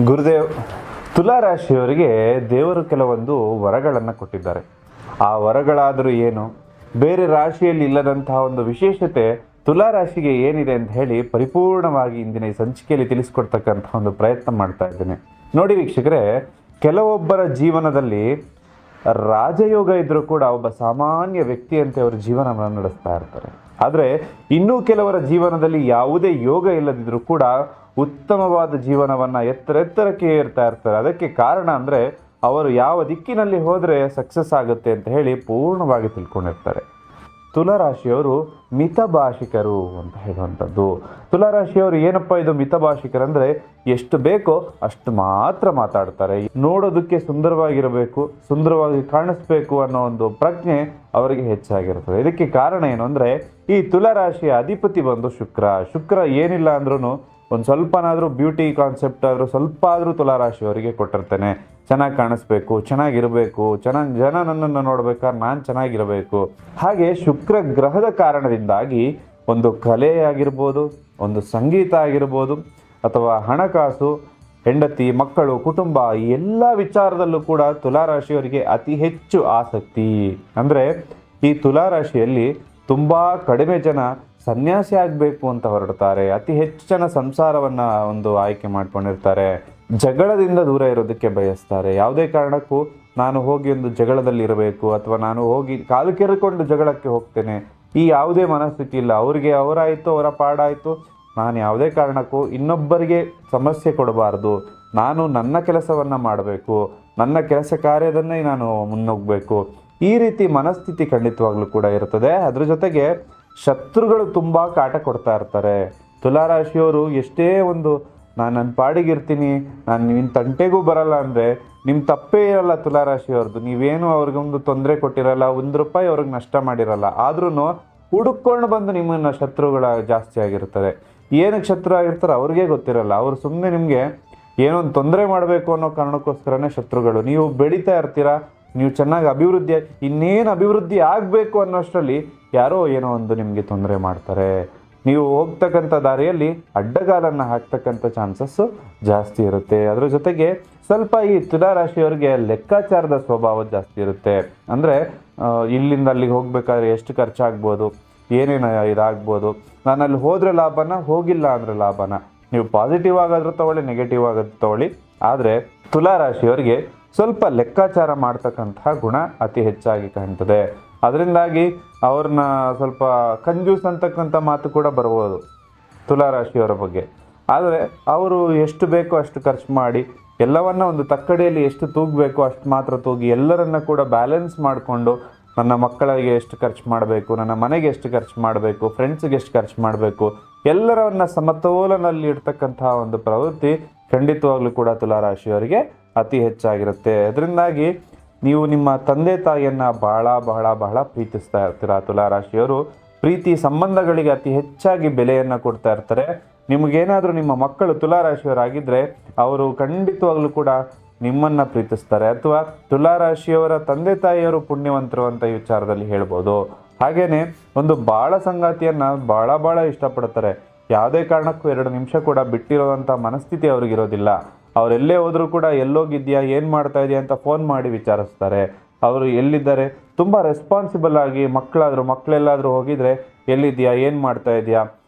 ಗುರುದೇವ್, ತುಲಾ ರಾಶಿಯವರಿಗೆ ದೇವರು ಕೆಲವೊಂದು ವರಗಳನ್ನು ಕೊಟ್ಟಿದ್ದಾರೆ. ಆ ವರಗಳಾದರೂ ಏನು, ಬೇರೆ ರಾಶಿಯಲ್ಲಿ ಇಲ್ಲದಂತಹ ಒಂದು ವಿಶೇಷತೆ ತುಲಾ ರಾಶಿಗೆ ಏನಿದೆ ಅಂತ ಹೇಳಿ ಪರಿಪೂರ್ಣವಾಗಿ ಇಂದಿನ ಈ ಸಂಚಿಕೆಯಲ್ಲಿ ತಿಳಿಸ್ಕೊಡ್ತಕ್ಕಂತಹ ಒಂದು ಪ್ರಯತ್ನ ಮಾಡ್ತಾ ಇದ್ದೇನೆ. ನೋಡಿ ವೀಕ್ಷಕರೇ, ಕೆಲವೊಬ್ಬರ ಜೀವನದಲ್ಲಿ ರಾಜಯೋಗ ಇದ್ರೂ ಕೂಡ ಒಬ್ಬ ಸಾಮಾನ್ಯ ವ್ಯಕ್ತಿಯಂತೆ ಅವರು ಜೀವನವನ್ನು ನಡೆಸ್ತಾ ಇರ್ತಾರೆ. ಆದರೆ ಇನ್ನೂ ಕೆಲವರ ಜೀವನದಲ್ಲಿ ಯಾವುದೇ ಯೋಗ ಇಲ್ಲದಿದ್ರೂ ಕೂಡ ಉತ್ತಮವಾದ ಜೀವನವನ್ನು ಎತ್ತರಕ್ಕೆ ಏರ್ತಾ ಇರ್ತಾರೆ. ಅದಕ್ಕೆ ಕಾರಣ ಅಂದರೆ ಅವರು ಯಾವ ದಿಕ್ಕಿನಲ್ಲಿ ಹೋದರೆ ಸಕ್ಸಸ್ ಆಗುತ್ತೆ ಅಂತ ಹೇಳಿ ಪೂರ್ಣವಾಗಿ ತಿಳ್ಕೊಂಡಿರ್ತಾರೆ. ತುಲಾರಾಶಿಯವರು ಮಿತಭಾಷಿಕರು ಅಂತ ಹೇಳುವಂಥದ್ದು. ತುಲಾರಾಶಿಯವರು ಏನಪ್ಪ ಇದು ಮಿತಭಾಷಿಕರಂದರೆ, ಎಷ್ಟು ಬೇಕೋ ಅಷ್ಟು ಮಾತ್ರ ಮಾತಾಡ್ತಾರೆ. ನೋಡೋದಕ್ಕೆ ಸುಂದರವಾಗಿರಬೇಕು, ಸುಂದರವಾಗಿ ಕಾಣಿಸ್ಬೇಕು ಅನ್ನೋ ಒಂದು ಪ್ರಜ್ಞೆ ಅವರಿಗೆ ಹೆಚ್ಚಾಗಿರ್ತದೆ. ಇದಕ್ಕೆ ಕಾರಣ ಏನು ಅಂದರೆ, ಈ ತುಲಾರಾಶಿಯ ಅಧಿಪತಿ ಬಂದು ಶುಕ್ರ ಏನಿಲ್ಲ ಅಂದ್ರೂ ಒಂದು ಸ್ವಲ್ಪನಾದರೂ ಬ್ಯೂಟಿ ಕಾನ್ಸೆಪ್ಟ್ ಆದರೂ ಸ್ವಲ್ಪ ಆದರೂ ತುಲಾರಾಶಿಯವರಿಗೆ ಕೊಟ್ಟಿರ್ತೇನೆ. ಚೆನ್ನಾಗಿ ಕಾಣಿಸ್ಬೇಕು, ಚೆನ್ನಾಗಿರಬೇಕು, ಜನ ನನ್ನನ್ನು ನೋಡ್ಬೇಕಾದ್ರೆ ನಾನು ಚೆನ್ನಾಗಿರಬೇಕು. ಹಾಗೆ ಶುಕ್ರ ಗ್ರಹದ ಕಾರಣದಿಂದಾಗಿ ಒಂದು ಕಲೆ ಆಗಿರ್ಬೋದು, ಒಂದು ಸಂಗೀತ ಆಗಿರ್ಬೋದು, ಅಥವಾ ಹಣಕಾಸು, ಹೆಂಡತಿ, ಮಕ್ಕಳು, ಕುಟುಂಬ ಎಲ್ಲ ವಿಚಾರದಲ್ಲೂ ಕೂಡ ತುಲಾರಾಶಿಯವರಿಗೆ ಅತಿ ಹೆಚ್ಚು ಆಸಕ್ತಿ. ಅಂದರೆ ಈ ತುಲಾರಾಶಿಯಲ್ಲಿ ತುಂಬ ಕಡಿಮೆ ಜನ ಸನ್ಯಾಸಿ ಆಗಬೇಕು ಅಂತ ಹೊರಡ್ತಾರೆ. ಅತಿ ಹೆಚ್ಚು ಜನ ಸಂಸಾರವನ್ನು ಒಂದು ಆಯ್ಕೆ ಮಾಡ್ಕೊಂಡಿರ್ತಾರೆ. ಜಗಳದಿಂದ ದೂರ ಇರೋದಕ್ಕೆ ಬಯಸ್ತಾರೆ. ಯಾವುದೇ ಕಾರಣಕ್ಕೂ ನಾನು ಹೋಗಿ ಒಂದು ಜಗಳದಲ್ಲಿ ಇರಬೇಕು, ಅಥವಾ ನಾನು ಹೋಗಿ ಕಾಲು ಕೆರೆಕೊಂಡು ಜಗಳಕ್ಕೆ ಹೋಗ್ತೇನೆ, ಈ ಯಾವುದೇ ಮನಸ್ಥಿತಿ ಇಲ್ಲ ಅವರಿಗೆ. ಅವರಾಯಿತು, ಅವರ ಪಾಡಾಯಿತು, ನಾನು ಯಾವುದೇ ಕಾರಣಕ್ಕೂ ಇನ್ನೊಬ್ಬರಿಗೆ ಸಮಸ್ಯೆ ಕೊಡಬಾರ್ದು, ನಾನು ನನ್ನ ಕೆಲಸವನ್ನು ಮಾಡಬೇಕು, ನನ್ನ ಕೆಲಸ ಕಾರ್ಯದನ್ನೇ ನಾನು ಮುನ್ನೋಗಬೇಕು, ಈ ರೀತಿ ಮನಸ್ಥಿತಿ ಖಂಡಿತವಾಗ್ಲೂ ಕೂಡ ಇರ್ತದೆ. ಅದ್ರ ಜೊತೆಗೆ ಶತ್ರುಗಳು ತುಂಬ ಕಾಟ ಕೊಡ್ತಾ ಇರ್ತಾರೆ. ತುಲಾರಾಶಿಯವರು ಎಷ್ಟೇ ಒಂದು ನಾನು ನನ್ನ ಪಾಡಿಗಿರ್ತೀನಿ, ನಾನು ನಿನ್ನ ತಂಟೆಗೂ ಬರಲ್ಲ ಅಂದರೆ ನಿಮ್ಮ ತಪ್ಪೇ ಇರಲ್ಲ ತುಲಾರಾಶಿಯವ್ರದ್ದು. ನೀವೇನು ಅವ್ರಿಗೊಂದು ತೊಂದರೆ ಕೊಟ್ಟಿರಲ್ಲ, ₹1 ಅವ್ರಿಗೆ ನಷ್ಟ ಮಾಡಿರಲ್ಲ. ಆದ್ರೂ ಹುಡುಕೊಂಡು ಬಂದು ನಿಮ್ಮನ್ನು ಶತ್ರುಗಳ ಜಾಸ್ತಿ ಆಗಿರ್ತಾರೆ. ಏನಕ್ಕೆ ಶತ್ರು ಆಗಿರ್ತಾರೆ ಅವ್ರಿಗೆ ಗೊತ್ತಿರಲ್ಲ. ಅವರು ಸುಮ್ಮನೆ ನಿಮಗೆ ಏನೋ ಒಂದು ತೊಂದರೆ ಮಾಡಬೇಕು ಅನ್ನೋ ಕಾರಣಕ್ಕೋಸ್ಕರನೇ ಶತ್ರುಗಳು. ನೀವು ಬೆಳೀತಾ ಇರ್ತೀರಾ, ನೀವು ಚೆನ್ನಾಗಿ ಇನ್ನೇನು ಅಭಿವೃದ್ಧಿ ಆಗಬೇಕು ಅನ್ನೋಷ್ಟರಲ್ಲಿ ಯಾರೋ ಏನೋ ಒಂದು ನಿಮಗೆ ತೊಂದರೆ ಮಾಡ್ತಾರೆ. ನೀವು ಹೋಗ್ತಕ್ಕಂಥ ದಾರಿಯಲ್ಲಿ ಅಡ್ಡಗಾಲನ್ನು ಹಾಕ್ತಕ್ಕಂಥ ಚಾನ್ಸಸ್ಸು ಜಾಸ್ತಿ ಇರುತ್ತೆ. ಅದರ ಜೊತೆಗೆ ಸ್ವಲ್ಪ ಈ ತುಲಾರಾಶಿಯವರಿಗೆ ಲೆಕ್ಕಾಚಾರದ ಸ್ವಭಾವ ಜಾಸ್ತಿ ಇರುತ್ತೆ. ಅಂದರೆ ಇಲ್ಲಿಂದ ಅಲ್ಲಿಗೆ ಹೋಗ್ಬೇಕಾದ್ರೆ ಎಷ್ಟು ಖರ್ಚಾಗ್ಬೋದು, ಏನೇನು ಇದಾಗ್ಬೋದು, ನಾನು ಅಲ್ಲಿ ಹೋದರೆ ಲಾಭನ, ಹೋಗಿಲ್ಲ ಅಂದರೆ ಲಾಭನ. ನೀವು ಪಾಸಿಟಿವ್ ಆಗಾದರೂ ತಗೊಳ್ಳಿ, ನೆಗೆಟಿವ್ ಆಗೋದು ತಗೊಳ್ಳಿ. ಆದರೆ ತುಲಾರಾಶಿಯವರಿಗೆ ಸ್ವಲ್ಪ ಲೆಕ್ಕಾಚಾರ ಮಾಡ್ತಕ್ಕಂತಹ ಗುಣ ಅತಿ ಹೆಚ್ಚಾಗಿ ಕಾಣ್ತದೆ. ಅದರಿಂದಾಗಿ ಅವ್ರನ್ನ ಸ್ವಲ್ಪ ಕಂಜೂಸ್ ಅಂತಕ್ಕಂಥ ಮಾತು ಕೂಡ ಬರ್ಬೋದು ತುಲಾರಾಶಿಯವರ ಬಗ್ಗೆ. ಆದರೆ ಅವರು ಎಷ್ಟು ಬೇಕೋ ಅಷ್ಟು ಖರ್ಚು ಮಾಡಿ, ಎಲ್ಲವನ್ನ ಒಂದು ತಕ್ಕಡಿಯಲ್ಲಿ ಎಷ್ಟು ತೂಗಬೇಕೋ ಅಷ್ಟು ಮಾತ್ರ ತೂಗಿ, ಎಲ್ಲರನ್ನ ಕೂಡ ಬ್ಯಾಲೆನ್ಸ್ ಮಾಡಿಕೊಂಡು, ನನ್ನ ಮಕ್ಕಳಿಗೆ ಎಷ್ಟು ಖರ್ಚು ಮಾಡಬೇಕು, ನನ್ನ ಮನೆಗೆ ಎಷ್ಟು ಖರ್ಚು ಮಾಡಬೇಕು, ಫ್ರೆಂಡ್ಸಿಗೆ ಎಷ್ಟು ಖರ್ಚು ಮಾಡಬೇಕು, ಎಲ್ಲರನ್ನ ಸಮತೋಲನಲ್ಲಿ ಇಡ್ತಕ್ಕಂತಹ ಒಂದು ಪ್ರವೃತ್ತಿ ಖಂಡಿತವಾಗ್ಲೂ ಕೂಡ ತುಲಾರಾಶಿಯವರಿಗೆ ಅತಿ ಹೆಚ್ಚಾಗಿರುತ್ತೆ. ಅದರಿಂದಾಗಿ ನೀವು ನಿಮ್ಮ ತಂದೆ ತಾಯಿಯನ್ನು ಬಹಳ ಪ್ರೀತಿಸ್ತಾ ಇರ್ತೀರ. ತುಲಾರಾಶಿಯವರು ಪ್ರೀತಿ ಸಂಬಂಧಗಳಿಗೆ ಅತಿ ಹೆಚ್ಚಾಗಿ ಬೆಲೆಯನ್ನು ಕೊಡ್ತಾ ಇರ್ತಾರೆ. ನಿಮಗೇನಾದರೂ ನಿಮ್ಮ ಮಕ್ಕಳು ತುಲಾರಾಶಿಯವರಾಗಿದ್ದರೆ ಅವರು ಖಂಡಿತವಾಗ್ಲೂ ಕೂಡ ನಿಮ್ಮನ್ನು ಪ್ರೀತಿಸ್ತಾರೆ. ಅಥವಾ ತುಲಾರಾಶಿಯವರ ತಂದೆ ತಾಯಿಯವರು ಪುಣ್ಯವಂತರು ಅಂತ ಈ ವಿಚಾರದಲ್ಲಿ ಹೇಳ್ಬೋದು. ಹಾಗೆಯೇ ಒಂದು ಬಾಳ ಸಂಗಾತಿಯನ್ನು ಭಾಳ ಇಷ್ಟಪಡ್ತಾರೆ. ಯಾವುದೇ ಕಾರಣಕ್ಕೂ 2 ನಿಮಿಷ ಕೂಡ ಬಿಟ್ಟಿರೋವಂಥ ಮನಸ್ಥಿತಿ ಅವ್ರಿಗಿರೋದಿಲ್ಲ. ಅವರೆಲ್ಲೇ ಹೋದರೂ ಕೂಡ ಎಲ್ಲೋಗಿದ್ಯಾ, ಏನು ಮಾಡ್ತಾ ಇದೆಯಾ ಅಂತ ಫೋನ್ ಮಾಡಿ ವಿಚಾರಿಸ್ತಾರೆ. ಅವರು ಎಲ್ಲಿದ್ದಾರೆ, ತುಂಬ ರೆಸ್ಪಾನ್ಸಿಬಲ್ ಆಗಿ, ಮಕ್ಕಳೆಲ್ಲಾದರೂ ಹೋಗಿದರೆ ಎಲ್ಲಿದೆಯಾ, ಏನು ಮಾಡ್ತಾ ಇದೆಯಾ,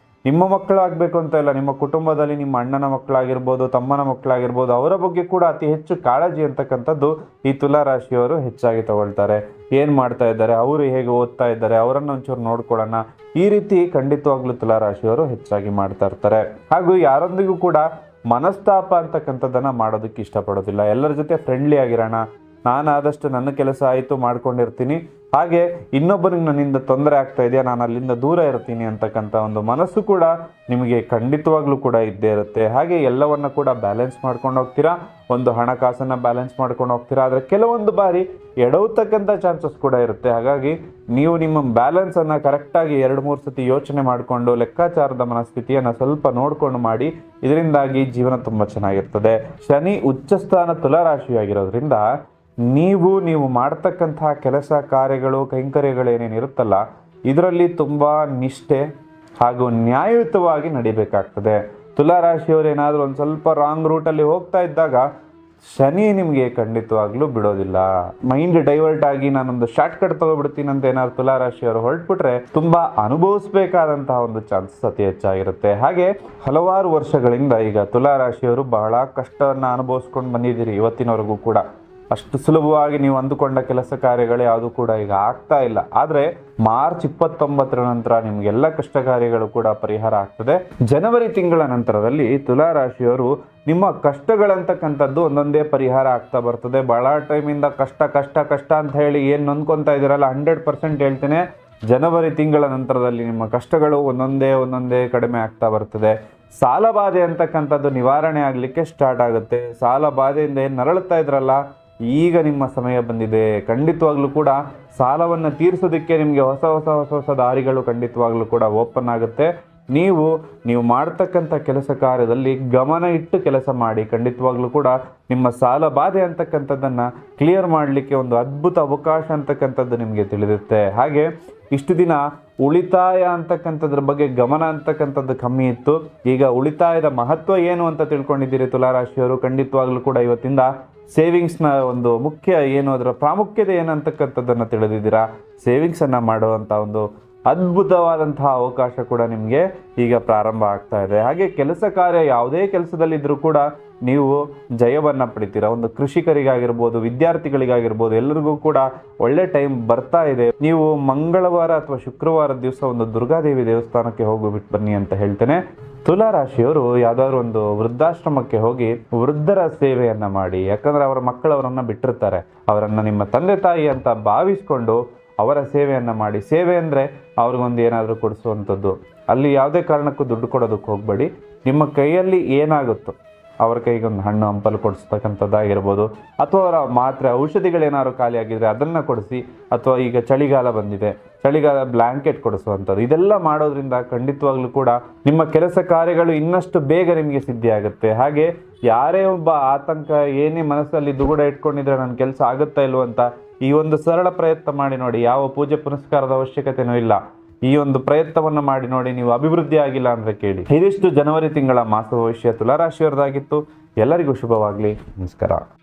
ನಿಮ್ಮ ಮಕ್ಕಳಾಗಬೇಕು ಅಂತ ಇಲ್ಲ, ನಿಮ್ಮ ಕುಟುಂಬದಲ್ಲಿ ನಿಮ್ಮ ಅಣ್ಣನ ಮಕ್ಕಳಾಗಿರ್ಬೋದು, ತಮ್ಮನ ಮಕ್ಕಳಾಗಿರ್ಬೋದು, ಅವರ ಬಗ್ಗೆ ಕೂಡ ಅತಿ ಹೆಚ್ಚು ಕಾಳಜಿ ಅಂತಕ್ಕಂಥದ್ದು ಈ ತುಲಾರಾಶಿಯವರು ಹೆಚ್ಚಾಗಿ ತಗೊಳ್ತಾರೆ. ಏನು ಮಾಡ್ತಾ ಇದ್ದಾರೆ, ಅವರು ಹೇಗೆ ಓದ್ತಾ ಇದ್ದಾರೆ, ಅವರನ್ನು ಒಂಚೂರು ನೋಡ್ಕೊಳ್ಳೋಣ, ಈ ರೀತಿ ಖಂಡಿತವಾಗ್ಲೂ ತುಲಾರಾಶಿಯವರು ಹೆಚ್ಚಾಗಿ ಮಾಡ್ತಾ ಇರ್ತಾರೆ. ಹಾಗೂ ಯಾರೊಂದಿಗೂ ಕೂಡ ಮನಸ್ತಾಪ ಅಂತಕ್ಕಂಥದ್ದನ್ನು ಮಾಡೋದಕ್ಕೆ ಇಷ್ಟಪಡೋದಿಲ್ಲ. ಎಲ್ಲರ ಜೊತೆ ಫ್ರೆಂಡ್ಲಿ ಆಗಿರೋಣ, ನಾನು ಆದಷ್ಟು ನನ್ನ ಕೆಲಸ ಆಯಿತು ಮಾಡ್ಕೊಂಡಿರ್ತೀನಿ, ಹಾಗೆ ಇನ್ನೊಬ್ಬರಿಗೆ ನನ್ನಿಂದ ತೊಂದರೆ ಆಗ್ತಾ ಇದೆಯಾ, ನಾನು ಅಲ್ಲಿಂದ ದೂರ ಇರ್ತೀನಿ ಅಂತಕ್ಕಂಥ ಒಂದು ಮನಸ್ಸು ಕೂಡ ನಿಮಗೆ ಖಂಡಿತವಾಗ್ಲೂ ಕೂಡ ಇದ್ದೇ ಇರುತ್ತೆ. ಹಾಗೆ ಎಲ್ಲವನ್ನ ಕೂಡ ಬ್ಯಾಲೆನ್ಸ್ ಮಾಡ್ಕೊಂಡು ಹೋಗ್ತೀರಾ, ಒಂದು ಹಣಕಾಸನ್ನು ಬ್ಯಾಲೆನ್ಸ್ ಮಾಡ್ಕೊಂಡು ಹೋಗ್ತೀರಾ. ಆದರೆ ಕೆಲವೊಂದು ಬಾರಿ ಎಡವತಕ್ಕಂಥ ಚಾನ್ಸಸ್ ಕೂಡ ಇರುತ್ತೆ. ಹಾಗಾಗಿ ನೀವು ನಿಮ್ಮ ಬ್ಯಾಲೆನ್ಸನ್ನು ಕರೆಕ್ಟಾಗಿ 2-3 ಸತಿ ಯೋಚನೆ ಮಾಡಿಕೊಂಡು, ಲೆಕ್ಕಾಚಾರದ ಮನಸ್ಥಿತಿಯನ್ನು ಸ್ವಲ್ಪ ನೋಡಿಕೊಂಡು ಮಾಡಿ. ಇದರಿಂದಾಗಿ ಜೀವನ ತುಂಬ ಚೆನ್ನಾಗಿರ್ತದೆ. ಶನಿ ಉಚ್ಚಸ್ಥಾನ ತುಲಾರಾಶಿಯಾಗಿರೋದ್ರಿಂದ ನೀವು ಮಾಡ್ತಕ್ಕಂತಹ ಕೆಲಸ ಕಾರ್ಯಗಳು, ಕೈಂಕರ್ಯಗಳೇನೇನಿರುತ್ತಲ್ಲ, ಇದರಲ್ಲಿ ತುಂಬ ನಿಷ್ಠೆ ಹಾಗೂ ನ್ಯಾಯಯುತವಾಗಿ ನಡಿಬೇಕಾಗ್ತದೆ. ತುಲಾರಾಶಿಯವರು ಏನಾದರೂ ಒಂದು ಸ್ವಲ್ಪ ರಾಂಗ್ ರೂಟಲ್ಲಿ ಹೋಗ್ತಾ ಇದ್ದಾಗ ಶನಿ ನಿಮಗೆ ಖಂಡಿತವಾಗ್ಲೂ ಬಿಡೋದಿಲ್ಲ. ಮೈಂಡ್ ಡೈವರ್ಟ್ ಆಗಿ ನಾನೊಂದು ಶಾರ್ಟ್ ಕಟ್ ತಗೊಬಿಡ್ತೀನಿ ಅಂತ ಏನಾದ್ರು ತುಲಾರಾಶಿಯವರು ಹೊರಟ್ಬಿಟ್ರೆ ತುಂಬಾ ಅನುಭವಿಸ್ಬೇಕಾದಂತಹ ಒಂದು ಚಾನ್ಸಸ್ ಅತಿ ಹೆಚ್ಚಾಗಿರುತ್ತೆ. ಹಾಗೆ ಹಲವಾರು ವರ್ಷಗಳಿಂದ ಈಗ ತುಲಾರಾಶಿಯವರು ಬಹಳ ಕಷ್ಟವನ್ನ ಅನುಭವಿಸ್ಕೊಂಡು ಬಂದಿದ್ದೀರಿ ಇವತ್ತಿನವರೆಗೂ ಕೂಡ. ಅಷ್ಟು ಸುಲಭವಾಗಿ ನೀವು ಅಂದುಕೊಂಡ ಕೆಲಸ ಕಾರ್ಯಗಳು ಯಾವುದು ಕೂಡ ಈಗ ಆಗ್ತಾ ಇಲ್ಲ. ಆದರೆ ಮಾರ್ಚ್ 29 ನಂತರ ನಿಮ್ಗೆಲ್ಲ ಕಷ್ಟ ಕಾರ್ಯಗಳು ಕೂಡ ಪರಿಹಾರ ಆಗ್ತದೆ. ಜನವರಿ ತಿಂಗಳ ನಂತರದಲ್ಲಿ ತುಲಾರಾಶಿಯವರು ನಿಮ್ಮ ಕಷ್ಟಗಳಂತಕ್ಕಂಥದ್ದು ಒಂದೊಂದೇ ಪರಿಹಾರ ಆಗ್ತಾ ಬರ್ತದೆ. ಬಹಳ ಟೈಮಿಂದ ಕಷ್ಟ ಕಷ್ಟ ಕಷ್ಟ ಅಂತ ಹೇಳಿ ಏನು ನೊಂದ್ಕೊಂತ ಇದ್ದೀರಲ್ಲ, 100% ಹೇಳ್ತೇನೆ, ಜನವರಿ ತಿಂಗಳ ನಂತರದಲ್ಲಿ ನಿಮ್ಮ ಕಷ್ಟಗಳು ಒಂದೊಂದೇ ಕಡಿಮೆ ಆಗ್ತಾ ಬರ್ತದೆ. ಸಾಲ ಬಾಧೆ ಅಂತಕ್ಕಂಥದ್ದು ನಿವಾರಣೆ ಆಗಲಿಕ್ಕೆ ಸ್ಟಾರ್ಟ್ ಆಗುತ್ತೆ. ಸಾಲ ಬಾಧೆಯಿಂದ ಏನು ನರಳುತ್ತಾ ಇದ್ರಲ್ಲ, ಈಗ ನಿಮ್ಮ ಸಮಯ ಬಂದಿದೆ. ಖಂಡಿತವಾಗ್ಲೂ ಕೂಡ ಸಾಲವನ್ನು ತೀರಿಸೋದಕ್ಕೆ ನಿಮಗೆ ಹೊಸ ದಾರಿಗಳು ಖಂಡಿತವಾಗ್ಲೂ ಕೂಡ ಓಪನ್ ಆಗುತ್ತೆ. ನೀವು ಮಾಡ್ತಕ್ಕಂಥ ಕೆಲಸ ಕಾರ್ಯದಲ್ಲಿ ಗಮನ ಇಟ್ಟು ಕೆಲಸ ಮಾಡಿ. ಖಂಡಿತವಾಗ್ಲೂ ಕೂಡ ನಿಮ್ಮ ಸಾಲ ಬಾಧೆ ಅಂತಕ್ಕಂಥದ್ದನ್ನು ಕ್ಲಿಯರ್ ಮಾಡಲಿಕ್ಕೆ ಒಂದು ಅದ್ಭುತ ಅವಕಾಶ ಅಂತಕ್ಕಂಥದ್ದು ನಿಮಗೆ ತಿಳಿದುತ್ತೆ. ಹಾಗೆ ಇಷ್ಟು ದಿನ ಉಳಿತಾಯ ಅಂತಕ್ಕಂಥದ್ರ ಬಗ್ಗೆ ಗಮನ ಅಂತಕ್ಕಂಥದ್ದು ಕಮ್ಮಿ ಇತ್ತು. ಈಗ ಉಳಿತಾಯದ ಮಹತ್ವ ಏನು ಅಂತ ತಿಳ್ಕೊಂಡಿದ್ದೀರಿ ತುಲಾರಾಶಿಯವರು. ಖಂಡಿತವಾಗ್ಲೂ ಕೂಡ ಇವತ್ತಿಂದ ಸೇವಿಂಗ್ಸ್ನ ಒಂದು ಮುಖ್ಯ ಏನು, ಅದರ ಪ್ರಾಮುಖ್ಯತೆ ಏನು ಅಂತಕ್ಕಂಥದ್ದನ್ನು ತಿಳಿದಿದ್ದೀರಾ. ಸೇವಿಂಗ್ಸನ್ನು ಮಾಡುವಂಥ ಒಂದು ಅದ್ಭುತವಾದಂತಹ ಅವಕಾಶ ಕೂಡ ನಿಮಗೆ ಈಗ ಪ್ರಾರಂಭ ಆಗ್ತಾ ಇದೆ. ಹಾಗೆ ಕೆಲಸ ಕಾರ್ಯ ಯಾವುದೇ ಕೆಲಸದಲ್ಲಿದ್ದರೂ ಕೂಡ ನೀವು ಜಯವನ್ನು ಪಡಿತೀರಾ. ಒಂದು ಕೃಷಿಕರಿಗಾಗಿರ್ಬೋದು, ವಿದ್ಯಾರ್ಥಿಗಳಿಗಾಗಿರ್ಬೋದು, ಎಲ್ಲರಿಗೂ ಕೂಡ ಒಳ್ಳೆ ಟೈಮ್ ಬರ್ತಾ ಇದೆ. ನೀವು ಮಂಗಳವಾರ ಅಥವಾ ಶುಕ್ರವಾರದ ದಿವಸ ಒಂದು ದುರ್ಗಾದೇವಿ ದೇವಸ್ಥಾನಕ್ಕೆ ಹೋಗಿಬಿಟ್ಟು ಬನ್ನಿ ಅಂತ ಹೇಳ್ತೇನೆ. ತುಲಾರಾಶಿಯವರು ಯಾವುದಾದ್ರು ಒಂದು ವೃದ್ಧಾಶ್ರಮಕ್ಕೆ ಹೋಗಿ ವೃದ್ಧರ ಸೇವೆಯನ್ನು ಮಾಡಿ. ಯಾಕಂದರೆ ಅವರ ಮಕ್ಕಳು ಅವರನ್ನು ಬಿಟ್ಟಿರ್ತಾರೆ. ಅವರನ್ನು ನಿಮ್ಮ ತಂದೆ ತಾಯಿ ಅಂತ ಭಾವಿಸ್ಕೊಂಡು ಅವರ ಸೇವೆಯನ್ನು ಮಾಡಿ. ಸೇವೆ ಅಂದರೆ ಅವ್ರಿಗೊಂದು ಏನಾದರೂ ಕೊಡಿಸುವಂಥದ್ದು. ಅಲ್ಲಿ ಯಾವುದೇ ಕಾರಣಕ್ಕೂ ದುಡ್ಡು ಕೊಡೋದಕ್ಕೆ ಹೋಗಬೇಡಿ. ನಿಮ್ಮ ಕೈಯಲ್ಲಿ ಏನಾಗುತ್ತೋ ಅವ್ರ ಕೈಗೆ ಒಂದು ಹಣ್ಣು ಹಂಪಲು ಕೊಡಿಸ್ತಕ್ಕಂಥದ್ದಾಗಿರ್ಬೋದು, ಅಥವಾ ಅವರ ಮಾತ್ರೆ ಔಷಧಿಗಳೇನಾದ್ರು ಖಾಲಿ ಆಗಿದ್ರೆ ಅದನ್ನು ಕೊಡಿಸಿ, ಅಥವಾ ಈಗ ಚಳಿಗಾಲ ಬಂದಿದೆ, ಚಳಿಗಾಲ ಬ್ಲ್ಯಾಂಕೆಟ್ ಕೊಡಿಸುವಂಥದ್ದು. ಇದೆಲ್ಲ ಮಾಡೋದ್ರಿಂದ ಖಂಡಿತವಾಗ್ಲೂ ಕೂಡ ನಿಮ್ಮ ಕೆಲಸ ಕಾರ್ಯಗಳು ಇನ್ನಷ್ಟು ಬೇಗ ನಿಮಗೆ ಸಿದ್ಧಿ ಆಗುತ್ತೆ. ಹಾಗೆ ಯಾರೇ ಒಬ್ಬ ಆತಂಕ ಏನೇ ಮನಸ್ಸಲ್ಲಿ ದುಗುಡ ಇಟ್ಕೊಂಡಿದ್ರೆ ನನ್ನ ಕೆಲಸ ಆಗುತ್ತಾ ಇಲ್ವೋ ಅಂತ ಈ ಒಂದು ಸರಳ ಪ್ರಯತ್ನ ಮಾಡಿ ನೋಡಿ. ಯಾವ ಪೂಜೆ ಪುನಸ್ಕಾರದ ಅವಶ್ಯಕತೆನೂ ಇಲ್ಲ. ಈ ಒಂದು ಪ್ರಯತ್ನವನ್ನು ಮಾಡಿ ನೋಡಿ. ನೀವು ಅಭಿವೃದ್ಧಿ ಆಗಿಲ್ಲ ಅಂದರೆ ಕೇಳಿ. ಇದಿಷ್ಟು ಜನವರಿ ತಿಂಗಳ ಮಾಸ ಭವಿಷ್ಯ ತುಲಾರಾಶಿಯವರದಾಗಿತ್ತು. ಎಲ್ಲರಿಗೂ ಶುಭವಾಗಲಿ. ನಮಸ್ಕಾರ.